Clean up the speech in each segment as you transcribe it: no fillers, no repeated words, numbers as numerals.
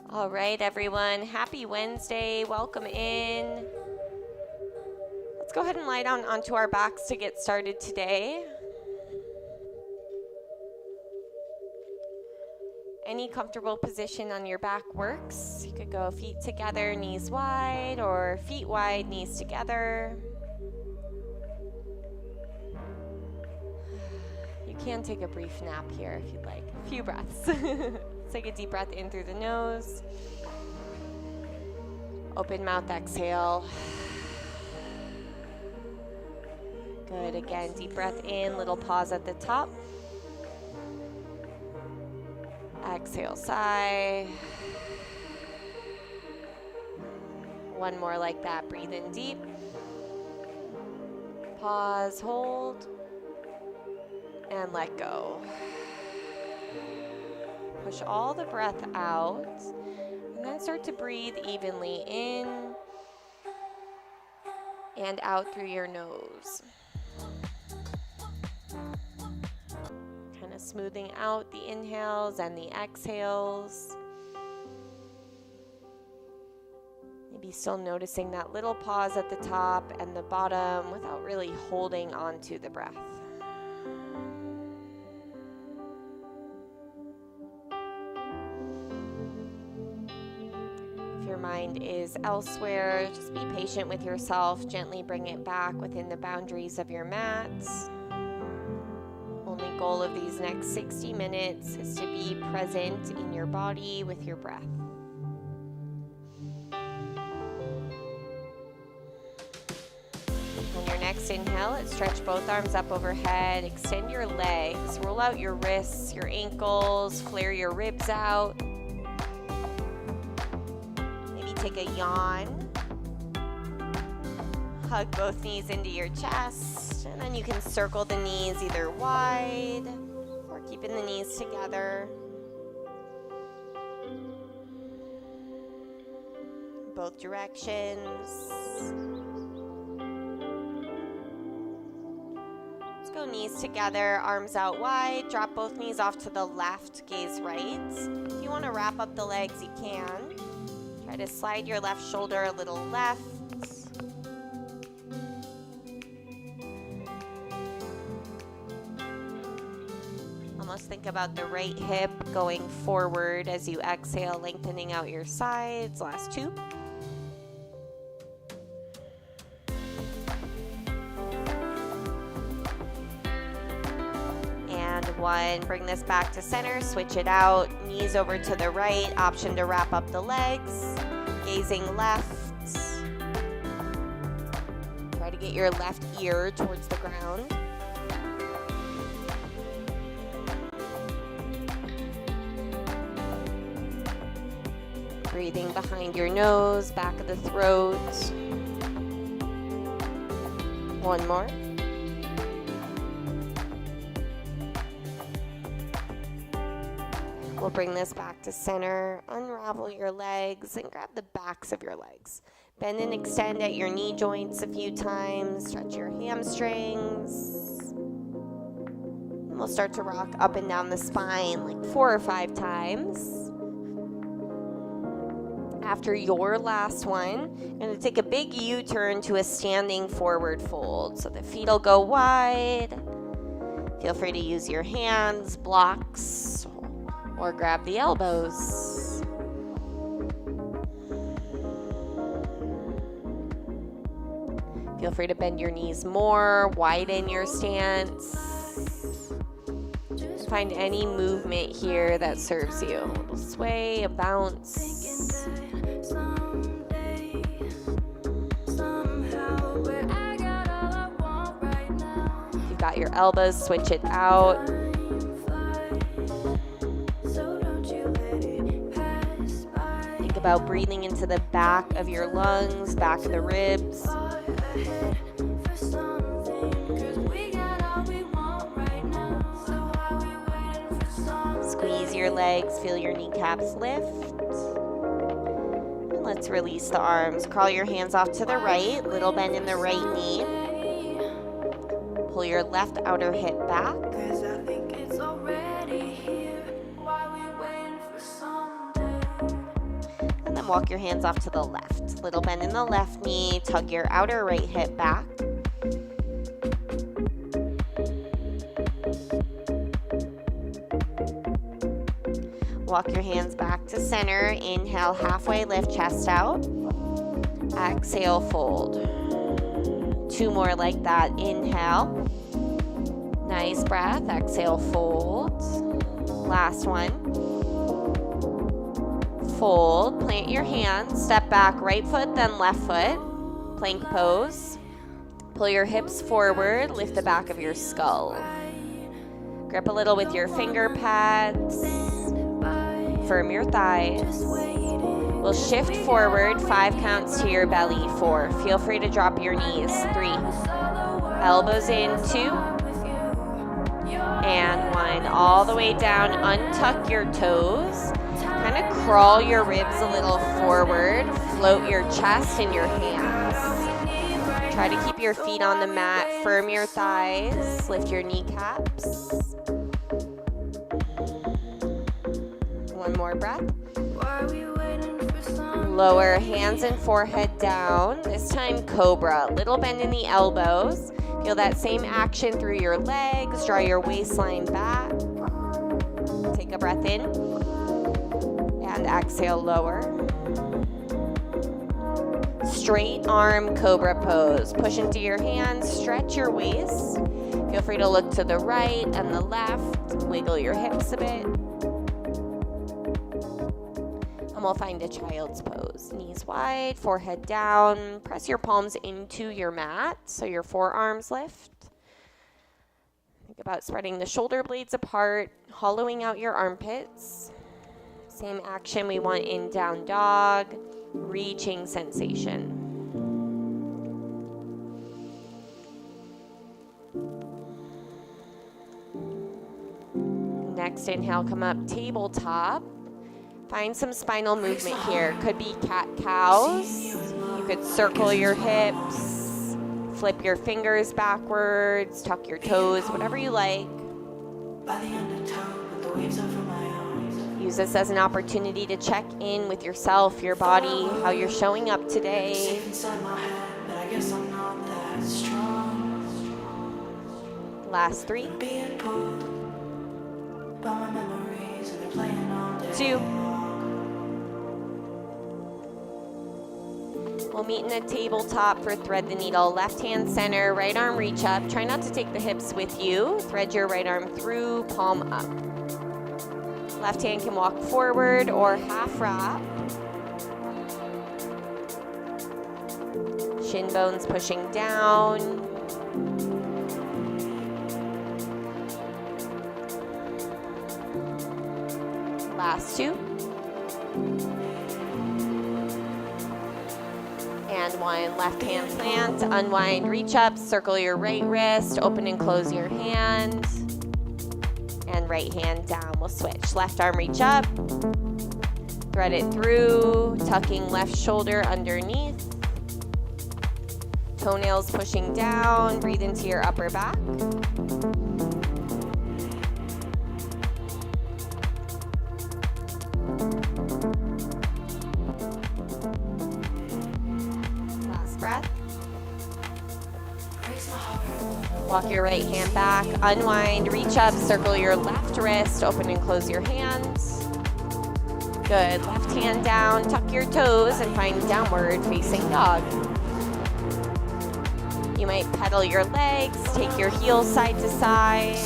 All right, everyone. Happy Wednesday. Welcome in. Let's go ahead and lie down onto our backs to get started today. Any comfortable position on your back works. You could go feet together, knees wide, or feet wide, knees together. You can take a brief nap here if you'd like. A few breaths. Take a deep breath in through the nose. Open mouth, exhale. Good. Again, deep breath in, little pause at the top. Exhale, sigh. One more like that. Breathe in deep. Pause, hold, and let go. Push all the breath out, and then start to breathe evenly in and out through your nose. Kind of smoothing out the inhales and the exhales. Maybe still noticing that little pause at the top and the bottom without really holding on to the breath. Your mind is elsewhere, just be patient with yourself. Gently bring it back within the boundaries of your mat. Only goal of these next 60 minutes is to be present in your body with your breath. On your next inhale, let's stretch both arms up overhead. Extend your legs, roll out your wrists, your ankles, flare your ribs out. Take a yawn, hug both knees into your chest, and then you can circle the knees either wide or keeping the knees together. Both directions. Let's go knees together, arms out wide, drop both knees off to the left, gaze right. If you want to wrap up the legs, you can. Try to slide your left shoulder a little left. Almost think about the right hip going forward as you exhale, lengthening out your sides. Last two. And one. Bring this back to center, switch it out. Knees over to the right, option to wrap up the legs. Gazing left. Try to get your left ear towards the ground. Breathing behind your nose, back of the throat. One more. We'll bring this back to center, unravel your legs, and grab the backs of your legs. Bend and extend at your knee joints a few times, stretch your hamstrings. And we'll start to rock up and down the spine like 4 or 5 times. After your last one, you're going to take a big U-turn to a standing forward fold. So the feet will go wide. Feel free to use your hands, blocks, or grab the elbows. Feel free to bend your knees more, widen your stance. Find any movement here that serves you. A little sway, a bounce. Flat your elbows, switch it out. Think about breathing into the back of your lungs, back of the ribs. Squeeze your legs, feel your kneecaps lift. And let's release the arms. Crawl your hands off to the right, little bend in the right knee. Pull your left outer hip back. And then walk your hands off to the left. Little bend in the left knee, tug your outer right hip back. Walk your hands back to center. Inhale, halfway lift, chest out. Exhale, fold. 2 more like that. Inhale. Nice breath. Exhale, fold. Last one. Fold. Plant your hands. Step back, right foot, then left foot. Plank pose. Pull your hips forward. Lift the back of your skull. Grip a little with your finger pads. Firm your thighs. We'll shift forward 5 counts to your belly. 4. Feel free to drop your knees. 3. Elbows in. 2. And 1. All the way down. Untuck your toes. Kind of crawl your ribs a little forward. Float your chest and your hands. Try to keep your feet on the mat. Firm your thighs. Lift your kneecaps. One more breath. Lower hands and forehead down. This time cobra. Little bend in the elbows. Feel that same action through your legs. Draw your waistline back. Take a breath in. And exhale, lower. Straight arm cobra pose. Push into your hands. Stretch your waist. Feel free to look to the right and the left. Wiggle your hips a bit. And we'll find a child's pose. Knees wide, forehead down. Press your palms into your mat so your forearms lift. Think about spreading the shoulder blades apart, hollowing out your armpits. Same action we want in down dog, reaching sensation. Next inhale, come up tabletop. Find some spinal movement here. Could be cat-cows. You could circle your hips, flip your fingers backwards, tuck your toes, whatever you like. Use this as an opportunity to check in with yourself, your body, how you're showing up today. Last 3. 2. We'll meet in a tabletop for thread the needle. Left hand center, right arm reach up. Try not to take the hips with you. Thread your right arm through, palm up. Left hand can walk forward or half wrap. Shin bones pushing down. Last 2. And 1. Left hand plant, unwind, reach up, circle your right wrist, open and close your hand. And right hand down. We'll switch. Left arm reach up. Thread it through, tucking left shoulder underneath. Toenails pushing down. Breathe into your upper back. Last breath. Walk your right hand back, unwind, reach up, circle your left wrist, open and close your hands. Good. Left hand down, tuck your toes, and find downward facing dog. You might pedal your legs, take your heels side to side.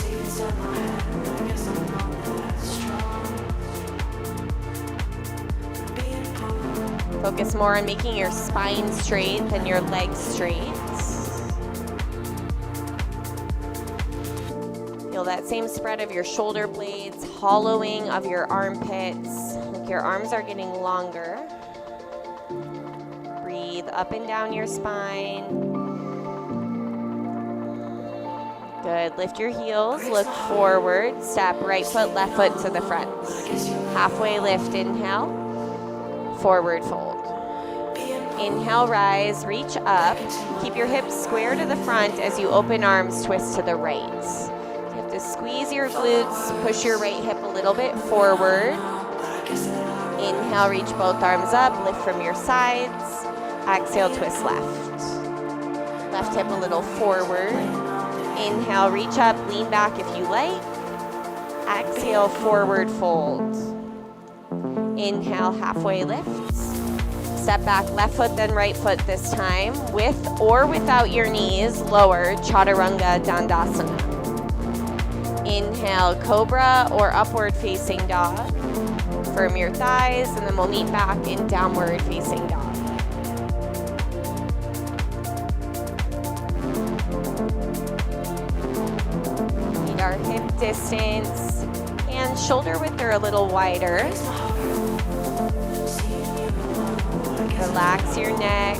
Focus more on making your spine straight than your legs straight. Feel that same spread of your shoulder blades, hollowing of your armpits, like your arms are getting longer. Breathe up and down your spine. Good. Lift your heels, look forward, step right foot, left foot to the front. Halfway lift, inhale, forward fold. Inhale, rise, reach up. Keep your hips square to the front as you open arms, twist to the right. You have to squeeze your glutes, push your right hip a little bit forward. Inhale, reach both arms up, lift from your sides. Exhale, twist left. Left hip a little forward. Inhale, reach up, lean back if you like. Exhale, forward fold. Inhale, halfway lift. Step back, left foot, then right foot this time. With or without your knees, lower, Chaturanga Dandasana. Inhale, Cobra or upward facing dog. Firm your thighs, and then we'll meet back in downward facing dog. Meet our hip distance, and shoulder width are a little wider. Relax your neck,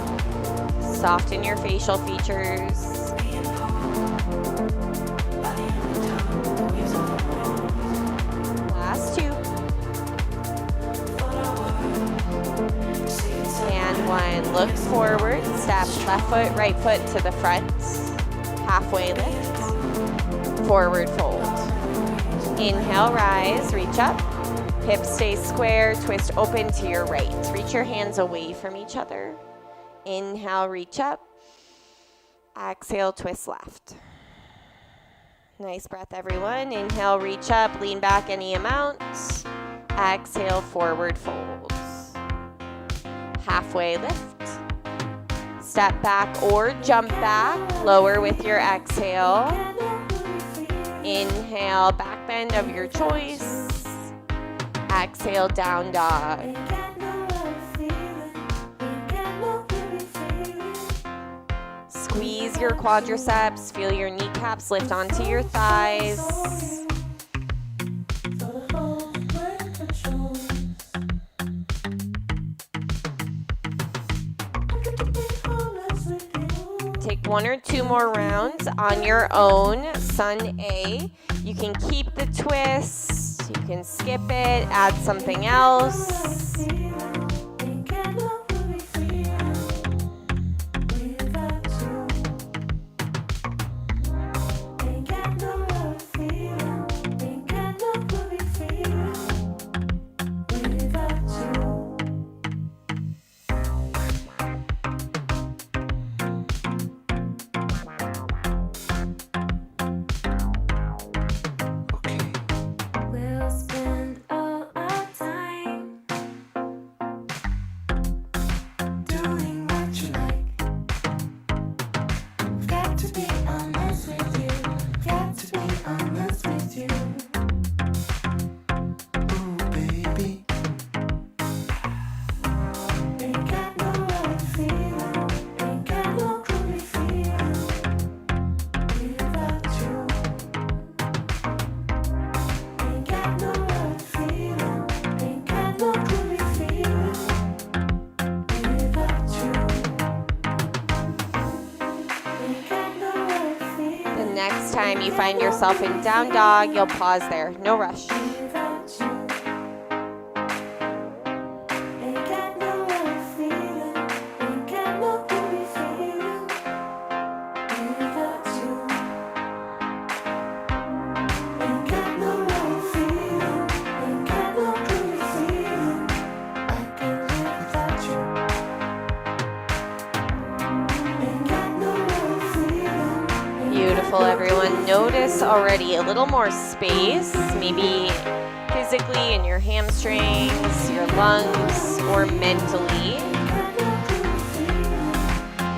soften your facial features. Last two. And one, look forward, step left foot, right foot to the front. Halfway lift, forward fold. Inhale, rise, reach up. Hips stay square, twist open to your right. Reach your hands away from each other. Inhale, reach up. Exhale, twist left. Nice breath, everyone. Inhale, reach up, lean back any amount. Exhale, forward fold. Halfway lift. Step back or jump back. Lower with your exhale. Inhale, back bend of your choice. Exhale, down dog. Squeeze your quadriceps, feel your kneecaps lift onto your thighs. Take one or two more rounds on your own, Sun A. You can keep the twist. You can skip it, add something else. Next time you find yourself in down dog, you'll pause there. No rush. Beautiful, everyone. Notice already a little more space, maybe physically in your hamstrings, your lungs, or mentally.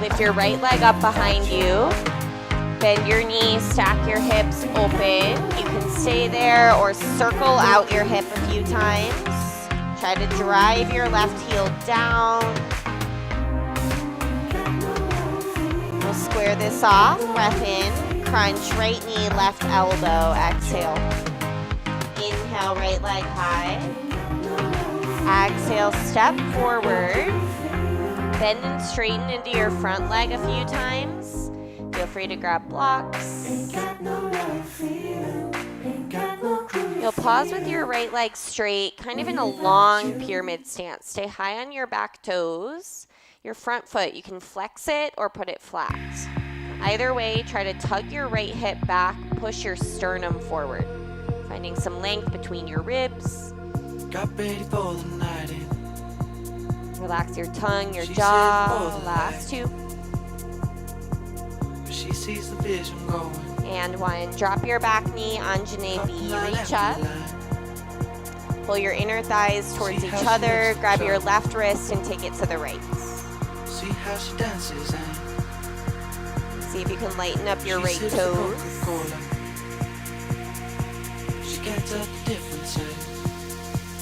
Lift your right leg up behind you. Bend your knees, stack your hips open. You can stay there or circle out your hip a few times. Try to drive your left heel down. We'll square this off. Breath in. crunch, right knee, left elbow. Exhale. Inhale, right leg high. Exhale, step forward. Bend and straighten into your front leg a few times. Feel free to grab blocks. You'll pause with your right leg straight, kind of in a long pyramid stance. Stay high on your back toes. Your front foot, you can flex it or put it flat. Either way, try to tug your right hip back, push your sternum forward. Finding some length between your ribs. Got ready for the night in. Relax your tongue, your jaw. Last two. She sees the vision going. And one. Drop your back knee, Anjane-B. Reach up. Pull your inner thighs towards each other. Grab your left wrist and take it to the right. See how she dances and see if you can lighten up your right toes. She can't tell the difference.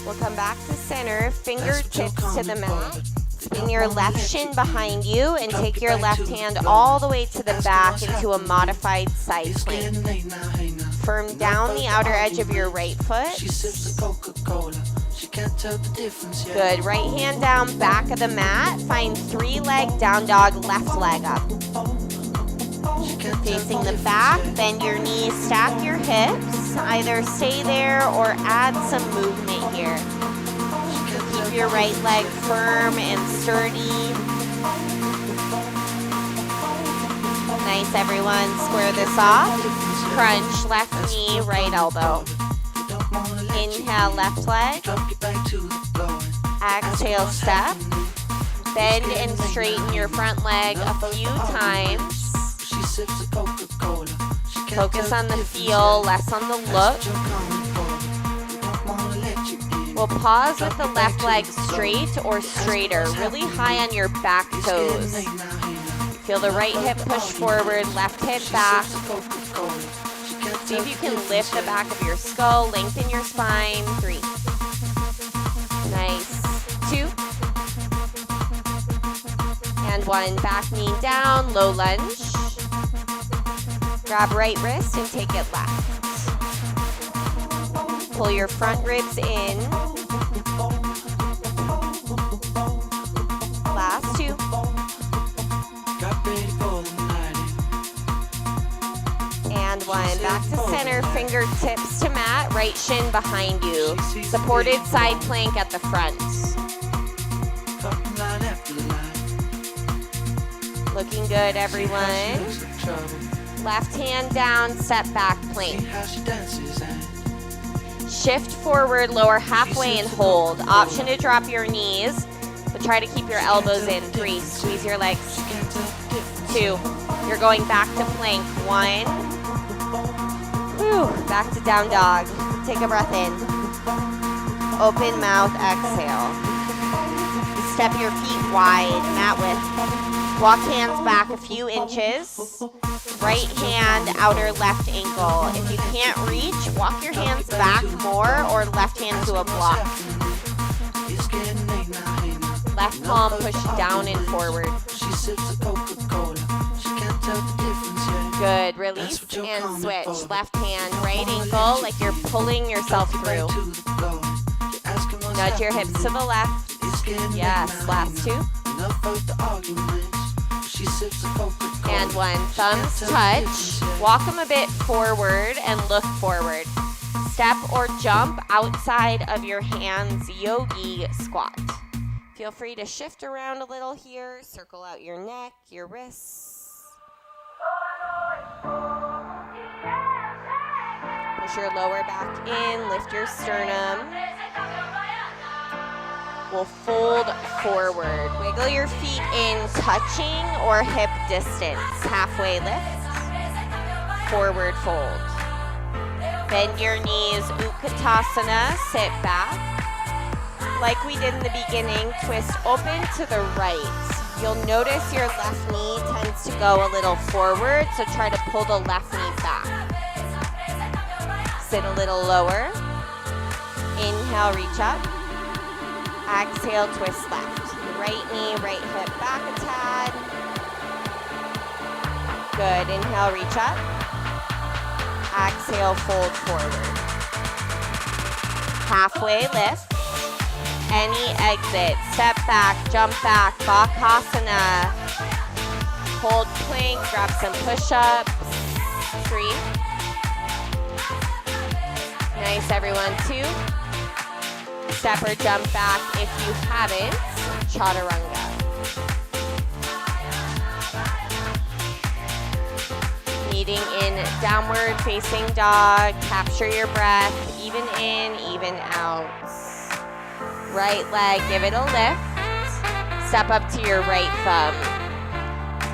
We'll come back to center, fingertips to the mat. Spin your left shin behind you and take your left hand all the way to the back into a modified side plank. Firm down the outer edge of your right foot. Good. Right hand down, back of the mat. Find 3-leg down dog, left leg up. Facing the back, bend your knees, stack your hips. Either stay there or add some movement here. Keep your right leg firm and sturdy. Nice, everyone. Square this off. Crunch, left knee, right elbow. Inhale, left leg. Exhale, step. Bend and straighten your front leg a few times. Focus on the feel, less on the look. We'll pause with the left leg straight or straighter, really high on your back toes. Feel the right hip push forward, left hip back. See if you can lift the back of your skull, lengthen your spine. 3. Nice. 2. And 1. Back knee down, low lunge. Grab right wrist and take it left. Pull your front ribs in. Last 2. And 1. Back to center, fingertips to mat, right shin behind you. Supported side plank at the front. Looking good, everyone. Left hand down, step back plank. Shift forward, lower halfway and hold. Option to drop your knees, but try to keep your elbows in. 3, squeeze your legs. 2, you're going back to plank. 1, whew, back to down dog. Take a breath in. Open mouth, exhale. Step your feet wide, mat width. Walk hands back a few inches. Right hand, outer left ankle. If you can't reach, walk your hands back more or left hand to a block. Left palm push down and forward. Good. Release and switch. Left hand, right ankle, like you're pulling yourself through. Nudge your hips to the left. Yes. Last 2. And 1. Thumbs touch. Walk them a bit forward and look forward. Step or jump outside of your hands, yogi squat. Feel free to shift around a little here. Circle out your neck, your wrists. Push your lower back in, lift your sternum. We'll fold forward. Wiggle your feet in touching or hip distance. Halfway lift. Forward fold. Bend your knees, Utkatasana, sit back. Like we did in the beginning, twist open to the right. You'll notice your left knee tends to go a little forward, so try to pull the left knee back. Sit a little lower. Inhale, reach up. Exhale, twist left. Right knee, right hip back a tad. Good. Inhale, reach up. Exhale, fold forward. Halfway lift. Any exit, step back, jump back, Bakasana. Hold plank, grab some push-ups. 3. Nice, everyone. 2. Step or jump back if you haven't. Chaturanga. Meeting in downward facing dog. Capture your breath. Even in, even out. Right leg, give it a lift. Step up to your right thumb.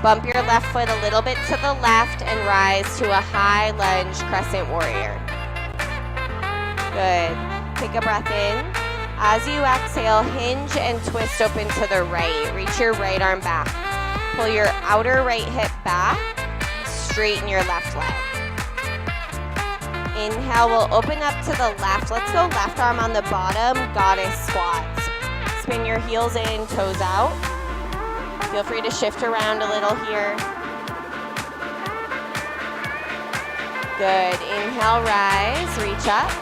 Bump your left foot a little bit to the left and rise to a high lunge crescent warrior. Good. Take a breath in. As you exhale, hinge and twist open to the right. Reach your right arm back. Pull your outer right hip back. Straighten your left leg. Inhale, we'll open up to the left. Let's go left arm on the bottom, goddess squats. Spin your heels in, toes out. Feel free to shift around a little here. Good, inhale, rise, reach up.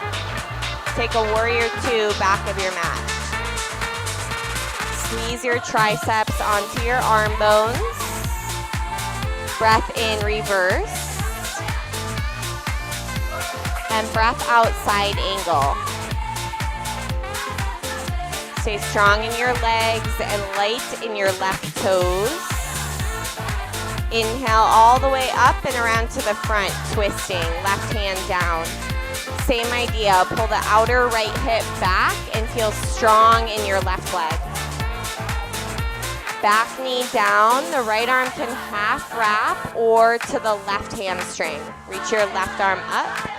Take a warrior 2, back of your mat. Squeeze your triceps onto your arm bones. Breath in, reverse. And breath out, side angle. Stay strong in your legs and light in your left toes. Inhale all the way up and around to the front, twisting, left hand down. Same idea, pull the outer right hip back and feel strong in your left leg. Back knee down, the right arm can half wrap or to the left hamstring. Reach your left arm up.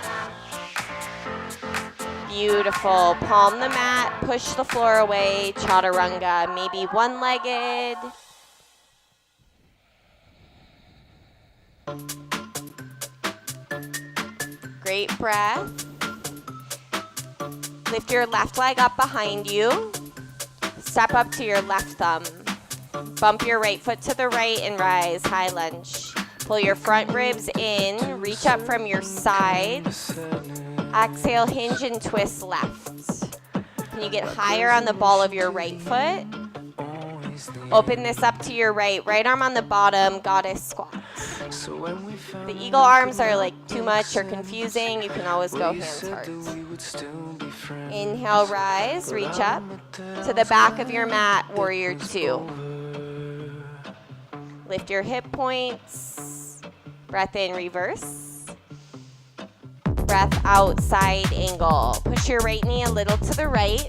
Beautiful. Palm the mat, push the floor away, chaturanga, maybe one-legged. Great breath. Lift your left leg up behind you. Step up to your left thumb. Bump your right foot to the right and rise, high lunge. Pull your front ribs in, reach up from your side. Exhale, hinge and twist left. Can you get higher on the ball of your right foot? Open this up to your right. Right arm on the bottom, goddess squat. The eagle arms are like too much or confusing. You can always go hands heart. Inhale, rise, reach up. To the back of your mat, warrior 2. Lift your hip points. Breath in, reverse. Breath out, side angle. Push your right knee a little to the right.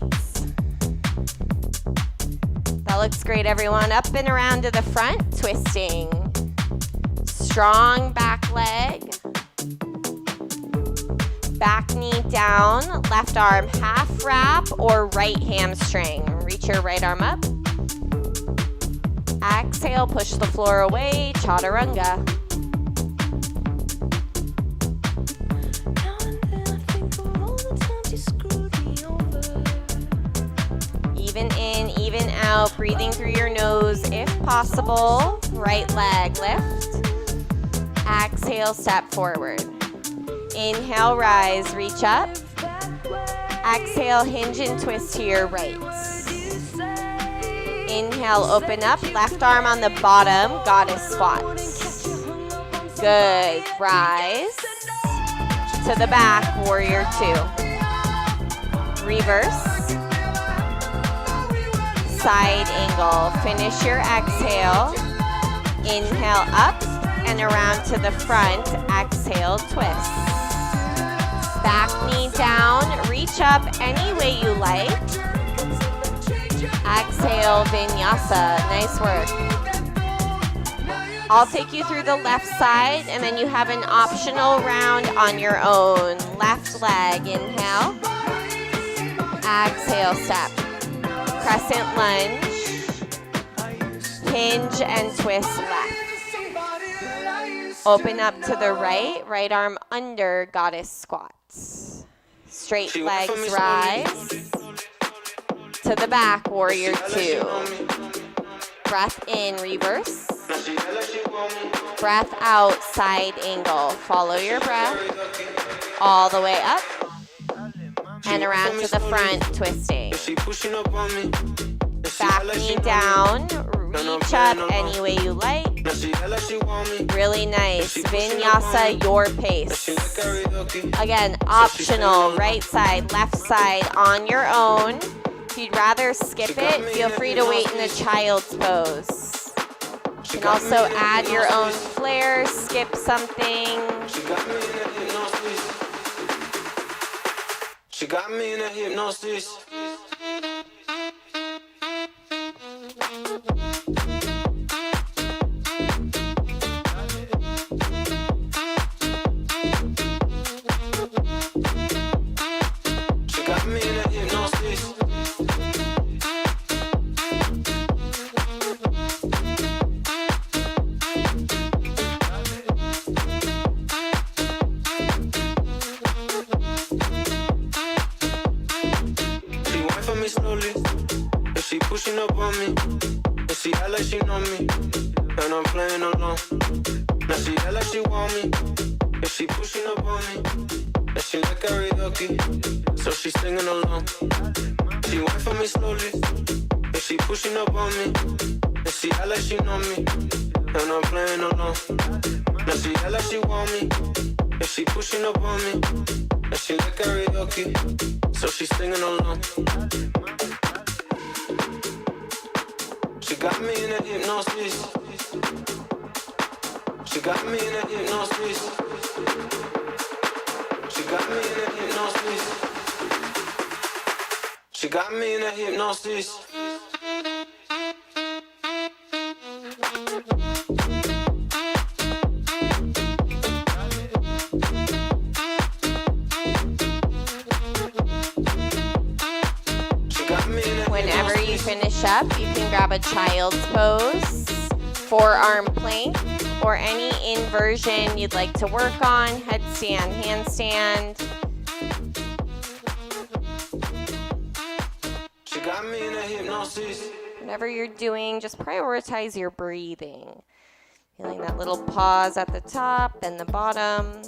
That looks great, everyone. Up and around to the front, twisting. Strong back leg. Back knee down, left arm half wrap or right hamstring. Reach your right arm up. Exhale, push the floor away, chaturanga. Even in, even out, breathing through your nose if possible. Right leg lift. Exhale, step forward. Inhale, rise, reach up. Exhale, hinge and twist to your right. Inhale, open up, left arm on the bottom, goddess squat. Good, rise. To the back, warrior 2. Reverse. Side angle. Finish your exhale. Inhale up and around to the front. Exhale, twist. Back knee down. Reach up any way you like. Exhale, vinyasa. Nice work. I'll take you through the left side and then you have an optional round on your own. Left leg. Inhale. Exhale, step. Crescent lunge, hinge and twist left. Open up to the right, right arm under, goddess squats. Straight legs rise. To the back, warrior 2. Breath in, reverse. Breath out, side angle. Follow your breath. all the way up and around to the front, twisting. Back knee down, reach up any way you like. Really nice. Vinyasa, your pace. Again, optional, right side, left side on your own. If you'd rather skip it, feel free to wait in a child's pose. You can also add your own flair, skip something. She got me in a hypnosis. Pushing up on me, and she act like she know me, and I'm playing along. Now she act like she want me, and she pushing up on me, and she like karaoke, so she singing along. She went for me slowly, and she pushing up on me, and she act like she know me, and I'm playing along. Now she act like she want me, and she pushing up on me, and she like karaoke, so she singing along. She got me in a hypnosis. She got me in a hypnosis. She got me in a hypnosis. She got me in a hypnosis. Whenever you finish up, you can grab a child's pose, forearm plank, or any inversion you'd like to work on, headstand, handstand. She got me in a hypnosis. Whatever you're doing, just prioritize your breathing. Feeling that little pause at the top and the bottom.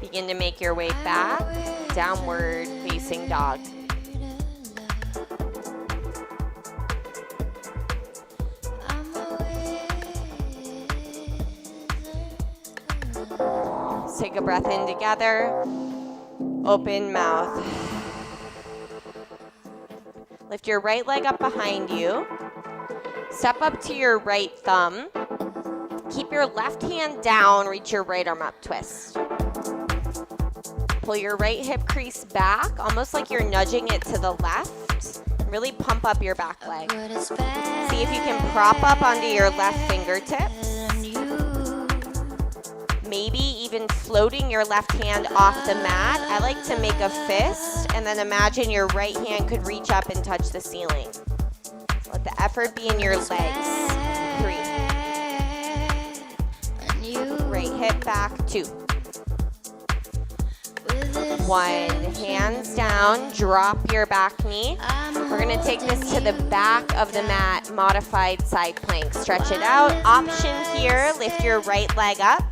Begin to make your way back, downward facing dog. Let's take a breath in together. Open mouth. Lift your right leg up behind you. Step up to your right thumb. Keep your left hand down, reach your right arm up, twist. Pull your right hip crease back, almost like you're nudging it to the left. Really pump up your back leg. See if you can prop up onto your left fingertips. Maybe even floating your left hand off the mat. I like to make a fist and then imagine your right hand could reach up and touch the ceiling. So let the effort be in your legs. 3. Right hip back. 2. 1. Hands down, drop your back knee. We're gonna take this to the back of the mat, modified side plank. Stretch it out. Option here, lift your right leg up.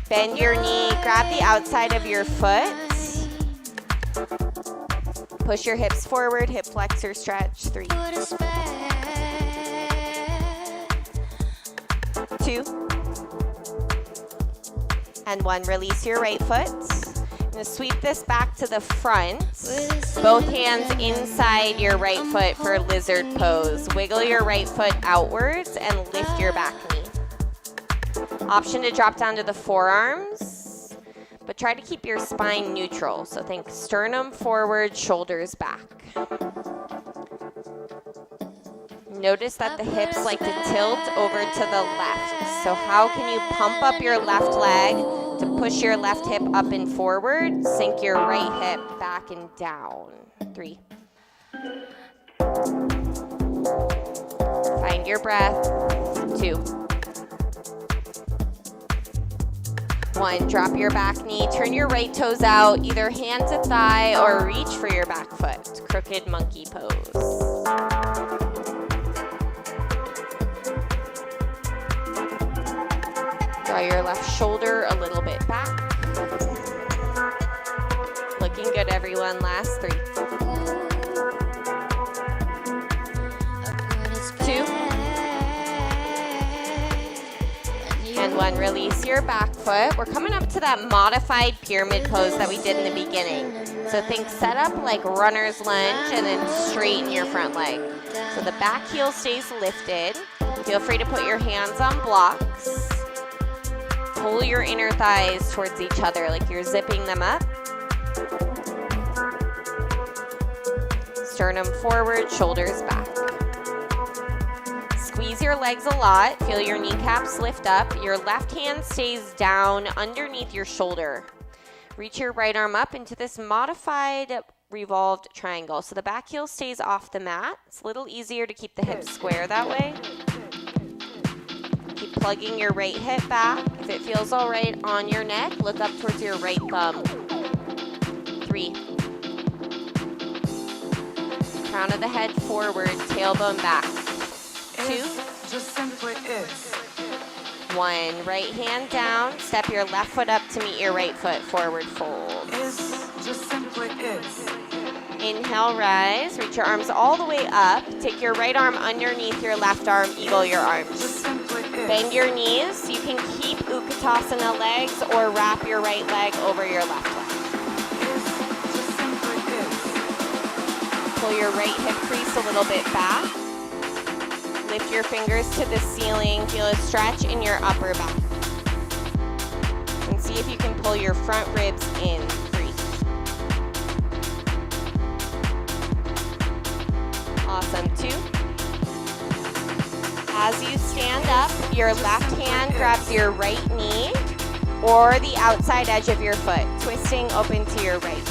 Bend your knee, grab the outside of your foot. Push your hips forward, hip flexor stretch. 3. 2. And 1. Release your right foot. I'm going to sweep this back to the front. Both hands inside your right foot for lizard pose. Wiggle your right foot outwards and lift your back knee. Option to drop down to the forearms, but try to keep your spine neutral. So think sternum forward, shoulders back. Notice that the hips like to tilt over to the left. So how can you pump up your left leg To push your left hip up and forward, sink your right hip back and down. 3. Find your breath. 2. 1. Drop your back knee. Turn your right toes out, either hand to thigh or reach for your back foot. Crooked monkey pose. Draw your left shoulder a little bit back. Looking good, everyone. Last 3. 2. And 1. Release your back foot. We're coming up to that modified pyramid pose that we did in the beginning. So think set up like runner's lunge and then straighten your front leg. So the back heel stays lifted. Feel free to put your hands on blocks. Pull your inner thighs towards each other like you're zipping them up. Sternum forward, shoulders back. Squeeze your legs a lot. Feel your kneecaps lift up. Your left hand stays down underneath your shoulder. Reach your right arm up into this modified revolved triangle. So the back heel stays off the mat. It's a little easier to keep the hips square that way. Keep plugging your right hip back. If it feels all right on your neck, look up towards your right thumb. 3. Crown of the head forward, tailbone back. 2. Just simply is. 1. Right hand down. Step your left foot up to meet your right foot. Forward fold. Just simply is. Inhale, rise. Reach your arms all the way up. Take your right arm underneath your left arm. Eagle your arms. Bend your knees. You can keep Utkatasana legs or wrap your right leg over your left leg. Pull your right hip crease a little bit back. Lift your fingers to the ceiling. Feel a stretch in your upper back. And see if you can pull your front ribs in. 3. Awesome. 2. As you stand up, your left hand grabs your right knee or the outside edge of your foot, twisting open to your right.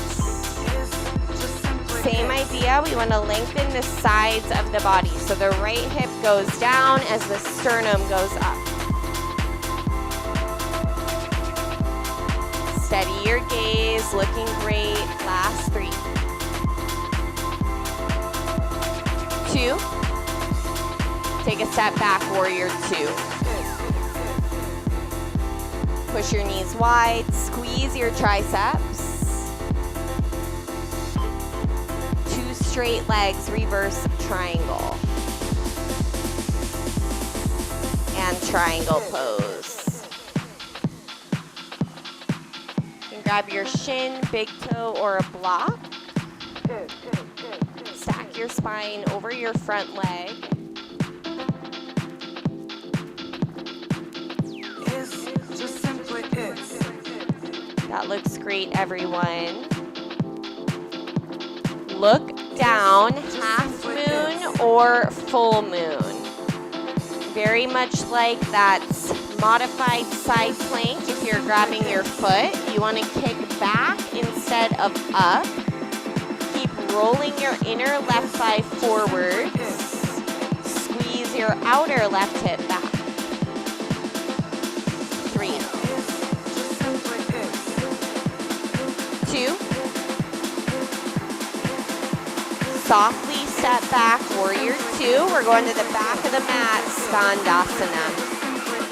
Same idea, we want to lengthen the sides of the body. So the right hip goes down as the sternum goes up. Steady your gaze, looking great. Last 3. 2. Take a step back, warrior 2. Push your knees wide, squeeze your triceps. 2 straight legs, reverse triangle. And triangle pose. You can grab your shin, big toe, or a block. Stack your spine over your front leg. That looks great, everyone. Look down, half moon or full moon. Very much like that modified side plank. If you're grabbing your foot, you want to kick back instead of up. Keep rolling your inner left thigh forward. Squeeze your outer left hip back. 3. 2. Softly step back, warrior 2. We're going to the back of the mat, Skandasana.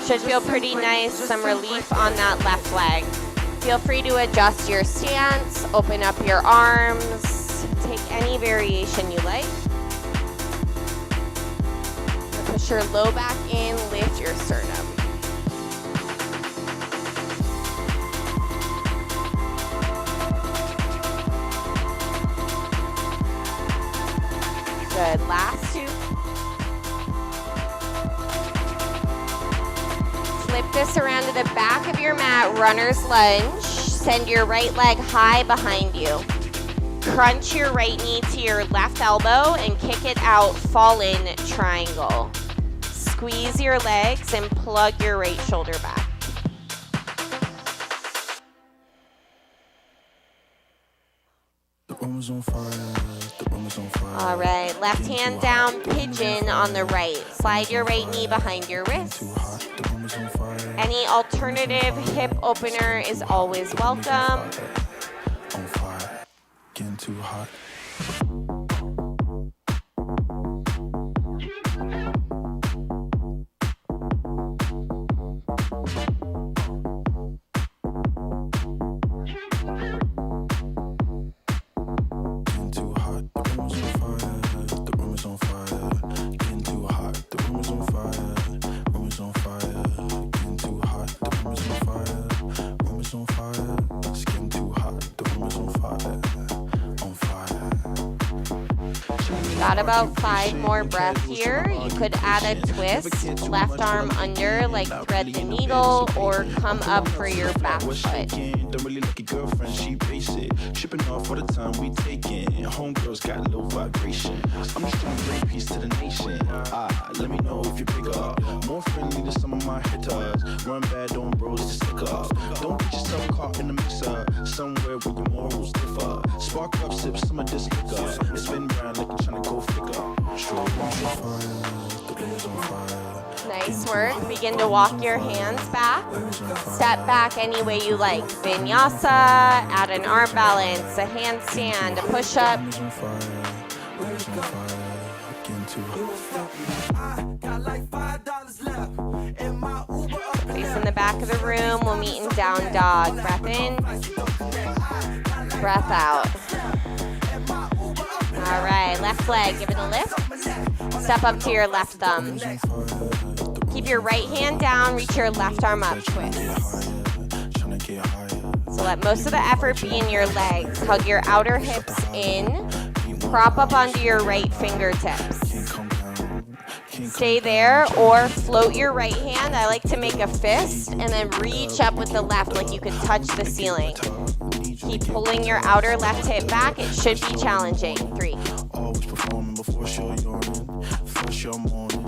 Should feel pretty nice, some relief on that left leg. Feel free to adjust your stance, open up your arms, take any variation you like. Push your low back in, lift your sternum. Good. Last 2. Flip this around to the back of your mat, runner's lunge. Send your right leg high behind you. Crunch your right knee to your left elbow and kick it out, fall in triangle. Squeeze your legs and plug your right shoulder back. All right, left hand down, pigeon on the right. Slide your right knee behind your wrist. Any alternative hip opener is always welcome. Got about 5 more breaths here. You could add a twist, left arm under like thread the needle, or come up for your back foot. Don't really like your girlfriend, she basic. Tripping off all the time we taking. Homegirls got low vibration. I'm just trying to bring peace to the nation. Let me know if you pick up. More friendly than some of my hitters. Run bad on bros to stick up. Don't get yourself caught in the mixer. Somewhere where your morals differ. Spark up, sip some of this liquor. Spin round like you're trying to go figure. Nice work. Begin to walk your hands back. Step back any way you like. Vinyasa, add an arm balance, a handstand, a push-up. Face in the back of the room. We'll meet in down dog. Breath in. Breath out. All right, left leg, give it a lift. Step up to your left thumb. Keep your right hand down, reach your left arm up, twist. So let most of the effort be in your legs. Hug your outer hips in. Prop up onto your right fingertips. Stay there or float your right hand. I like to make a fist and then reach up with the left like you could touch the ceiling. Keep pulling your outer left hip back. It should be challenging. 3,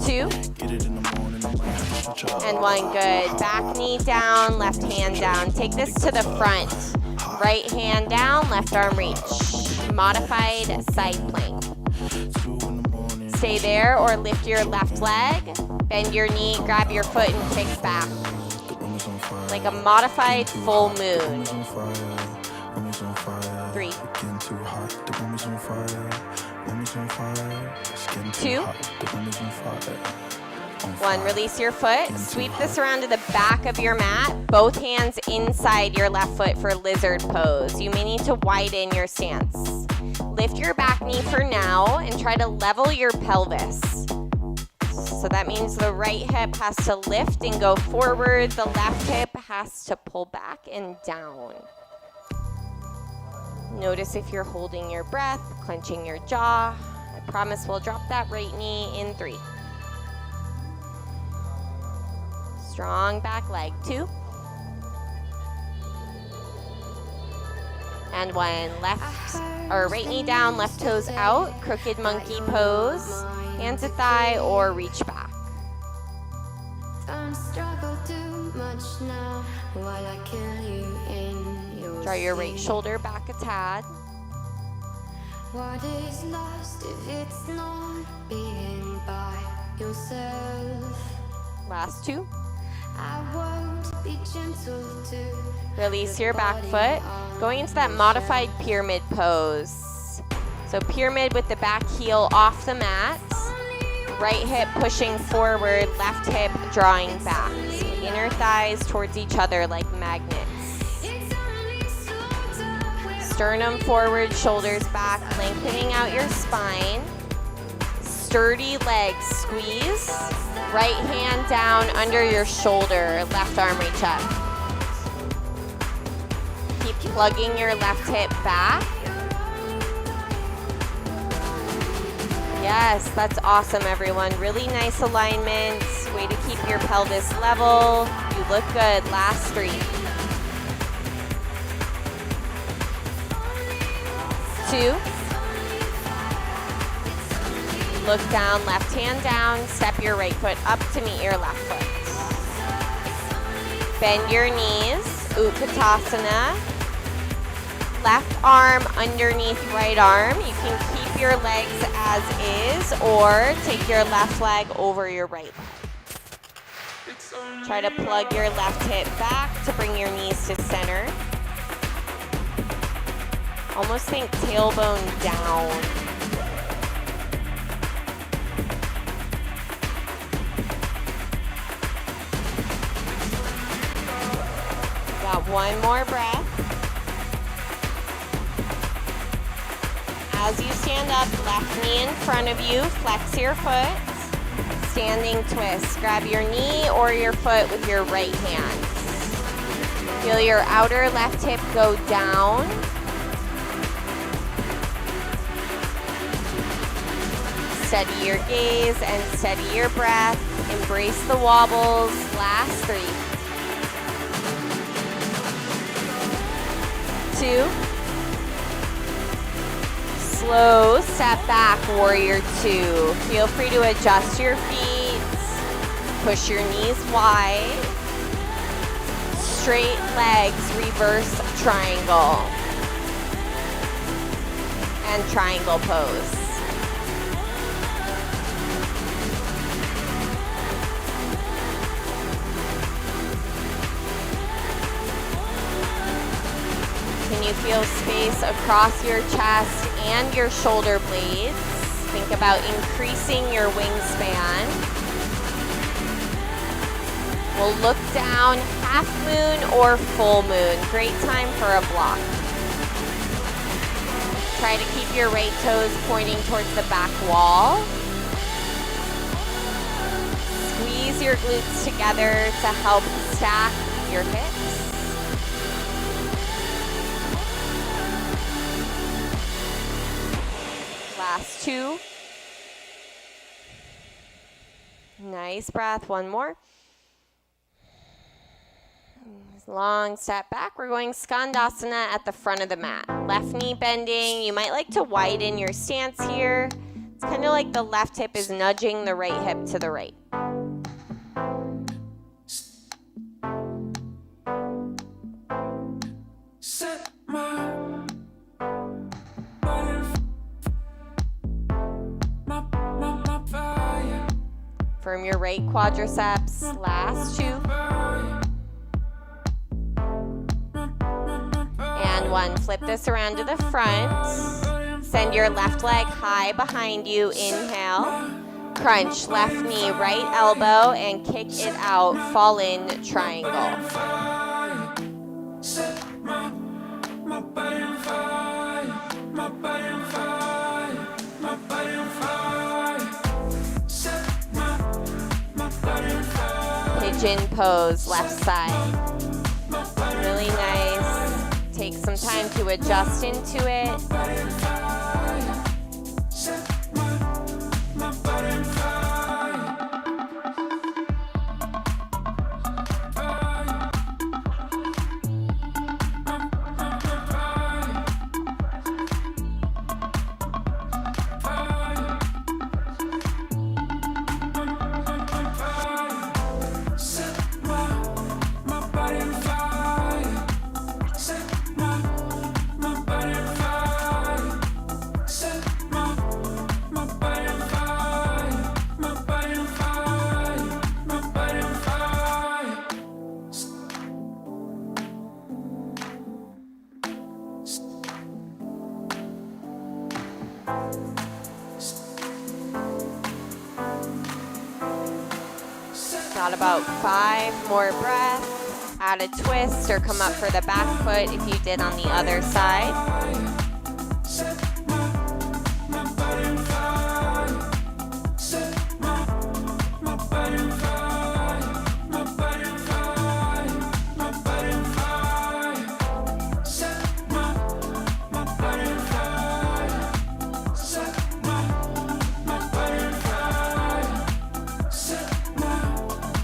2, and 1. Good. Back knee down, left hand down. Take this to the front. Right hand down, left arm reach. Modified side plank. Stay there or lift your left leg. Bend your knee, grab your foot, and kick back. Like a modified full moon. 3, 2, 1. Release your foot. Sweep this around to the back of your mat. Both hands inside your left foot for lizard pose. You may need to widen your stance. Lift your back knee for now and try to level your pelvis. So that means the right hip has to lift and go forward. The left hip has to pull back and down. Notice if you're holding your breath, clenching your jaw. I promise we'll drop that right knee in 3. Strong back leg. 2. And 1. Left or right knee down, left toes out. Crooked monkey pose. Hands at thigh or reach back. Don't struggle too much now while I kill you in your Draw your right shoulder back a tad. What is lost if it's not being by yourself? Last 2. I won't be gentle to Release your back foot. Going into that modified pyramid pose. So pyramid with the back heel off the mat. Right hip pushing forward, left hip drawing back. So inner thighs towards each other like magnets. Sternum forward, shoulders back, lengthening out your spine. Sturdy legs, squeeze. Right hand down under your shoulder, left arm reach up. Keep plugging your left hip back. Yes, that's awesome, everyone. Really nice alignment. Way to keep your pelvis level. You look good. Last 3. 2. Look down, left hand down. Step your right foot up to meet your left foot. Bend your knees. Utkatasana. left arm underneath right arm. You can keep your legs as is or take your left leg over your right leg. Try to plug your left hip back to bring your knees to center. Almost think tailbone down. Got one more breath. As you stand up, left knee in front of you, flex your foot. Standing twist. Grab your knee or your foot with your right hand. Feel your outer left hip go down. Steady your gaze and steady your breath. Embrace the wobbles. Last 3. 2. Slow step back, warrior 2. Feel free to adjust your feet. Push your knees wide. Straight legs, reverse triangle. And triangle pose. Can you feel space across your chest and your shoulder blades? Think about increasing your wingspan. We'll look down, half moon or full moon. Great time for a block. Try to keep your right toes pointing towards the back wall. Squeeze your glutes together to help stack your hips. Last 2. Nice breath. One more. Long step back. We're going Skandasana at the front of the mat. Left knee bending. You might like to widen your stance here. It's kind of like the left hip is nudging the right hip to the right. Firm your right quadriceps. Last 2. And 1. Flip this around to the front. Send your left leg high behind you. Inhale. Crunch left knee, right elbow, and kick it out. Fall in triangle. Pigeon pose, left side. Really nice. Take some time to adjust into it. Got about 5 more breaths. Add a twist or come up for the back foot if you did on the other side.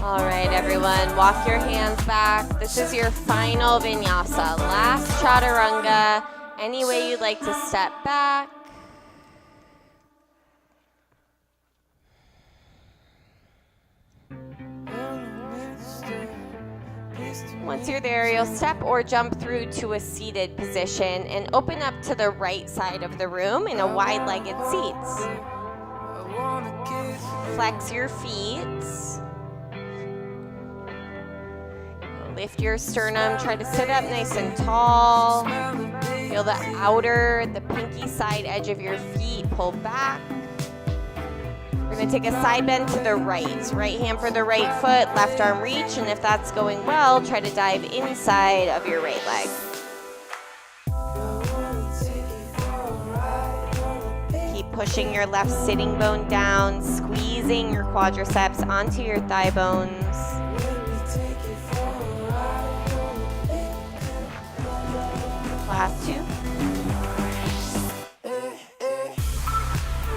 All right, everyone, walk your hands back. This is your final vinyasa, last chaturanga. Any way you'd like to step back. In the midst of peace Once you're there, you'll step or jump through to a seated position and open up to the right side of the room in a wide-legged seat. Flex your feet. Lift your sternum, try to sit up nice and tall. Feel the pinky side edge of your feet pull back. We're going to take a side bend to the right. Right hand for the right foot, left arm reach, and if that's going well, try to dive inside of your right leg. Keep pushing your left sitting bone down, squeezing your quadriceps onto your thigh bones. Last two.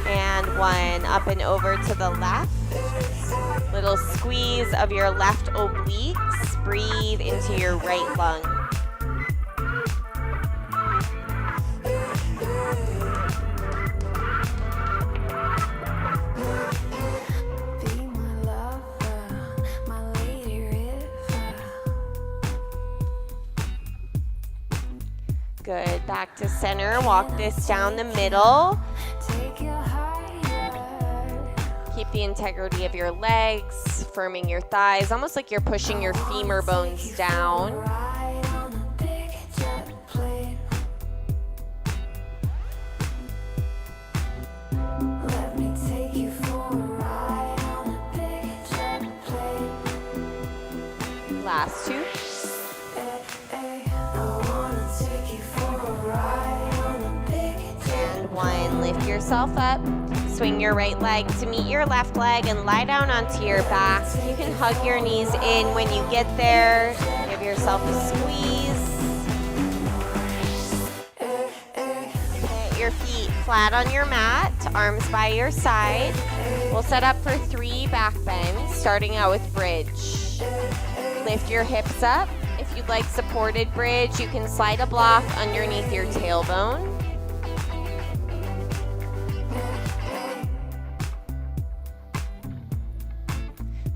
And one, up and over to the left. Little squeeze of your left obliques. Breathe into your right lung. Good, back to center. Walk this down the middle. Keep the integrity of your legs, firming your thighs, almost like you're pushing your femur bones down. Last two. And one, lift yourself up. Swing your right leg to meet your left leg and lie down onto your back. You can hug your knees in when you get there. Give yourself a squeeze. Put your feet flat on your mat, arms by your side. We'll set up for 3 back bends, starting out with bridge. Lift your hips up. If you'd like supported bridge, you can slide a block underneath your tailbone.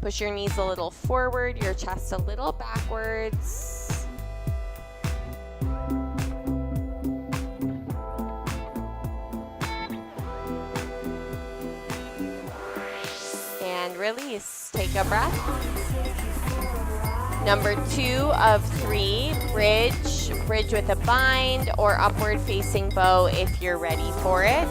Push your knees a little forward, your chest a little backwards. And release. Take a breath. Number 2 of 3, bridge. Bridge with a bind or upward facing bow if you're ready for it.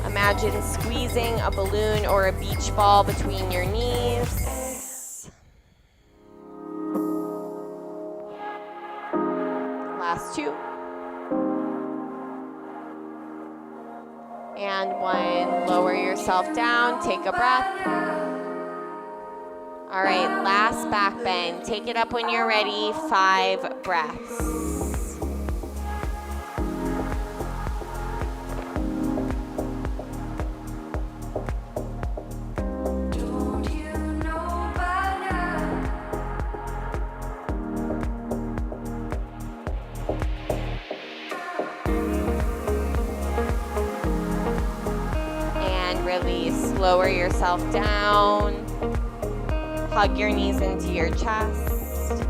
Imagine squeezing a balloon or a beach ball between your knees. Last 2. And 1. Lower yourself down. Take a breath. All right, last back bend. Take it up when you're ready. 5 breaths. Release, lower yourself down, hug your knees into your chest.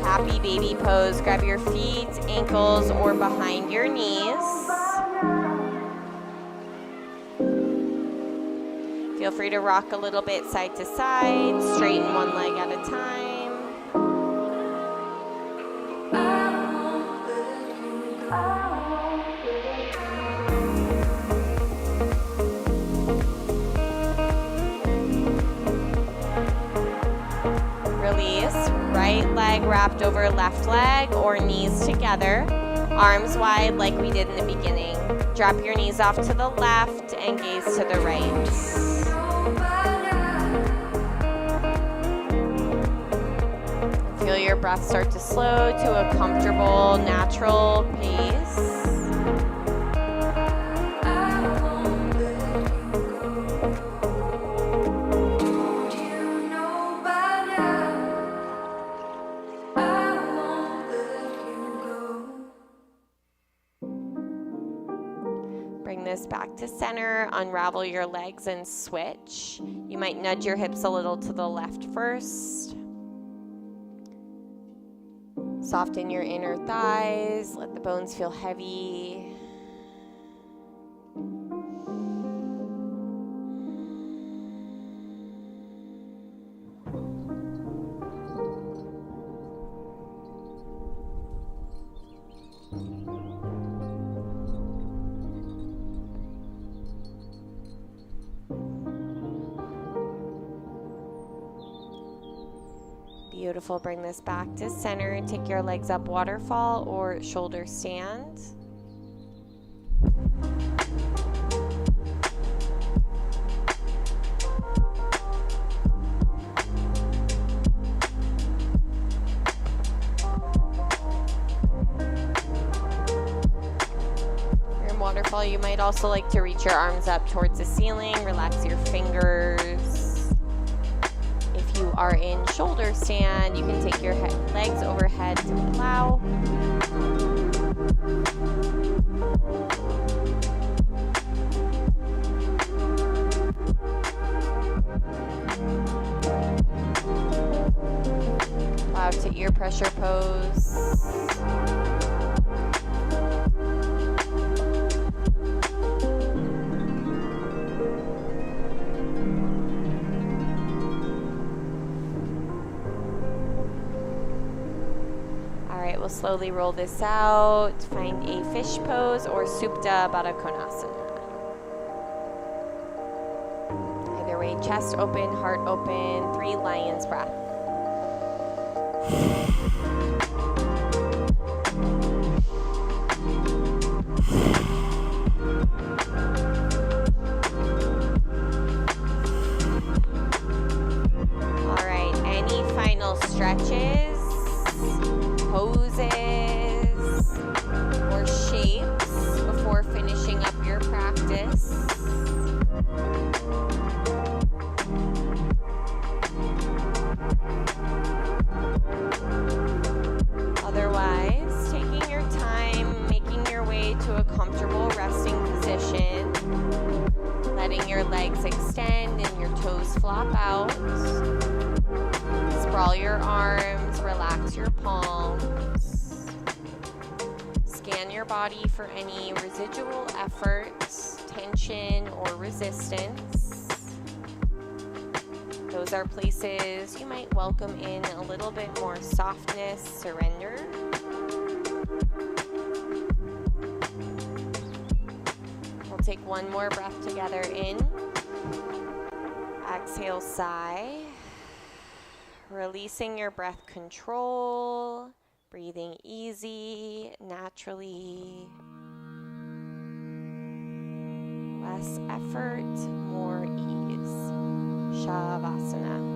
Happy baby pose, grab your feet, ankles, or behind your knees. Feel free to rock a little bit side to side, straighten one leg at a time. Right leg wrapped over left leg or knees together. Arms wide like we did in the beginning. Drop your knees off to the left and gaze to the right. Feel your breath start to slow to a comfortable, natural pace. Bring this back to center. Unravel your legs and switch. You might nudge your hips a little to the left first. Soften your inner thighs. Let the bones feel heavy. Beautiful. Bring this back to center. Take your legs up, waterfall or shoulder stand. You're in waterfall. You might also like to reach your arms up towards the ceiling. Relax your fingers. If you are in shoulder stand, you can take your legs overhead to plow. Plow to ear pressure pose. We'll slowly roll this out. Find a fish pose or Supta Baddha Konasana. Either way, chest open, heart open, 3 lion's breath. All right, any final stretches? Poses or shapes before finishing up your practice. Otherwise, taking your time, making your way to a comfortable resting position, letting your legs extend and your toes flop out. Sprawl your arms, relax your palms. Scan your body for any residual effort, tension, or resistance. Those are places you might welcome in a little bit more softness, surrender. We'll take one more breath together in. Exhale, sigh. Releasing your breath control, breathing easy, naturally. Less effort, more ease. Shavasana.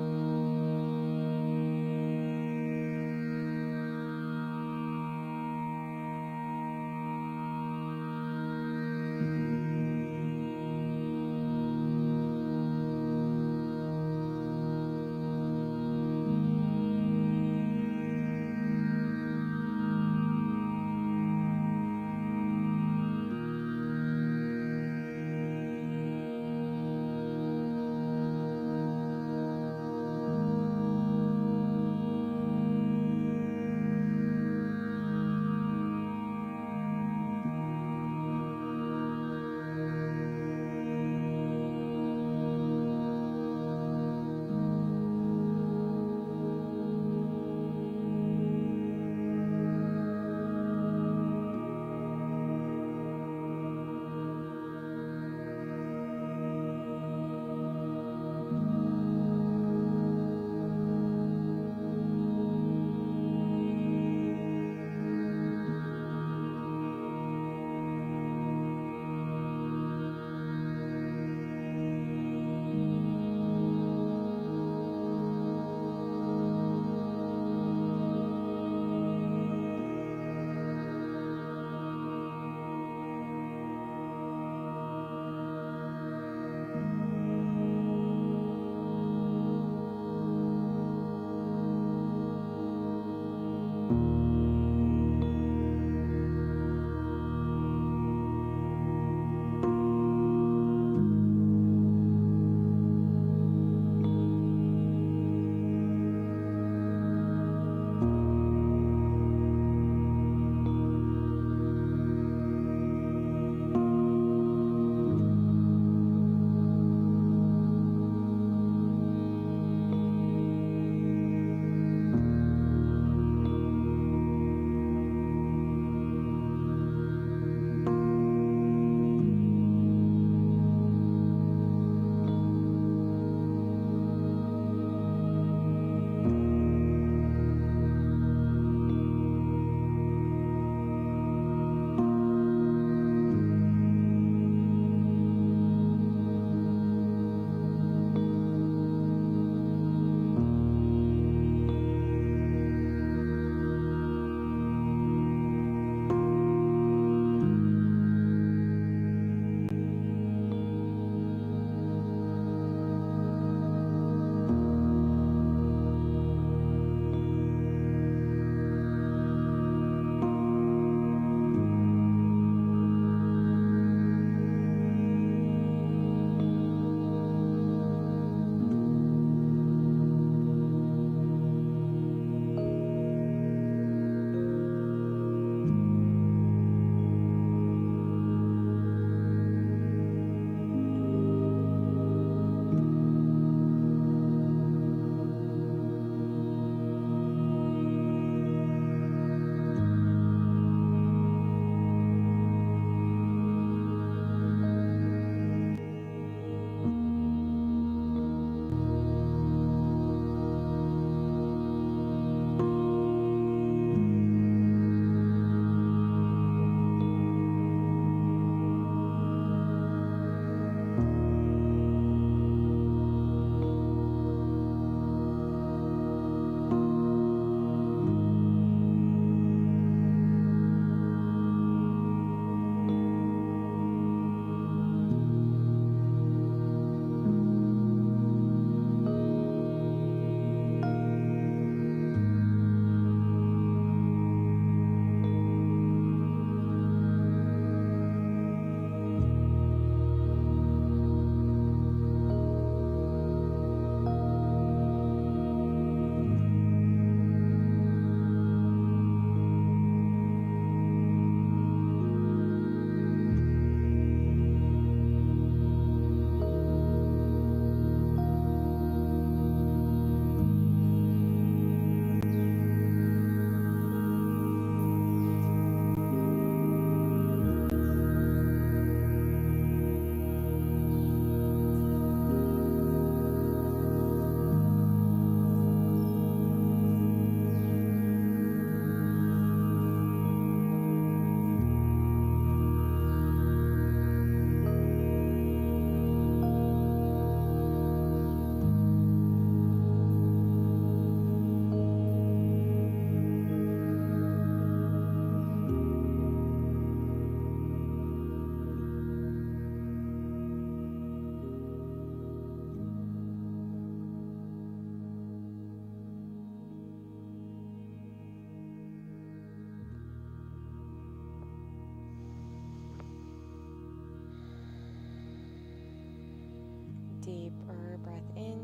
Deeper breath in.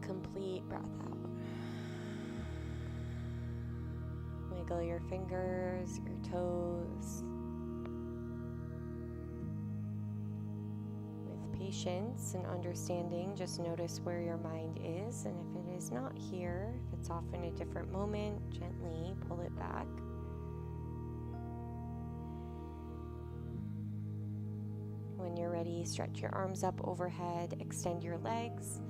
Complete breath out. Wiggle your fingers, your toes. With patience and understanding, just notice where your mind is, and if it is not here, if it's off in a different moment, gently pull it back. When you're ready, stretch your arms up overhead, extend your legs.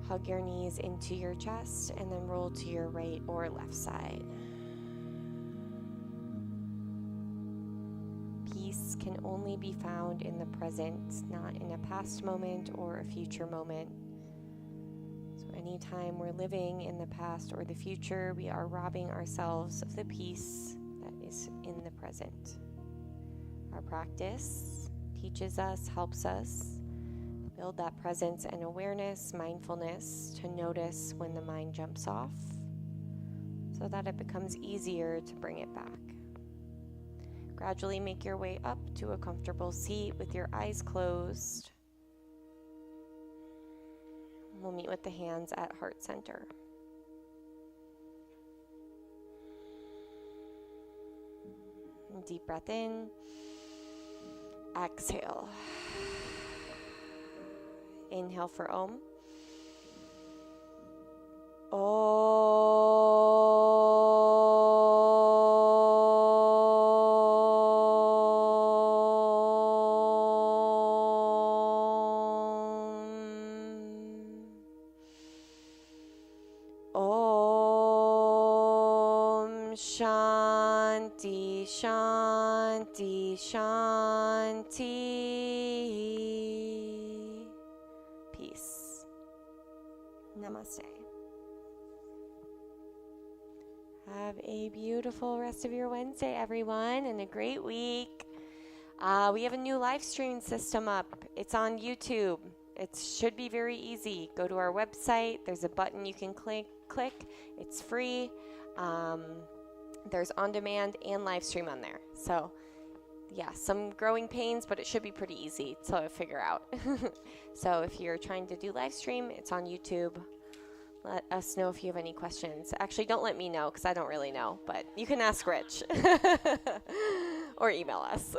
Hug your knees into your chest and then roll to your right or left side. Peace can only be found in the present, not in a past moment or a future moment. So anytime we're living in the past or the future, we are robbing ourselves of the peace that is in the present. Our practice teaches us, helps us build that presence and awareness, mindfulness, to notice when the mind jumps off so that it becomes easier to bring it back. Gradually make your way up to a comfortable seat with your eyes closed. We'll meet with the hands at heart center. Deep breath in. Exhale. Inhale for Om. Om Shanti Shanti Shanti. Peace. Namaste. Have a beautiful rest of your Wednesday, everyone, and a great week. We have a new live stream system up. It's on YouTube. It should be very easy. Go to our website. There's a button you can click. It's free. There's on-demand and live stream on there. So, yeah, some growing pains, but it should be pretty easy to figure out. So if you're trying to do live stream, it's on YouTube. Let us know if you have any questions. Actually, don't let me know because I don't really know, but you can ask Rich or email us.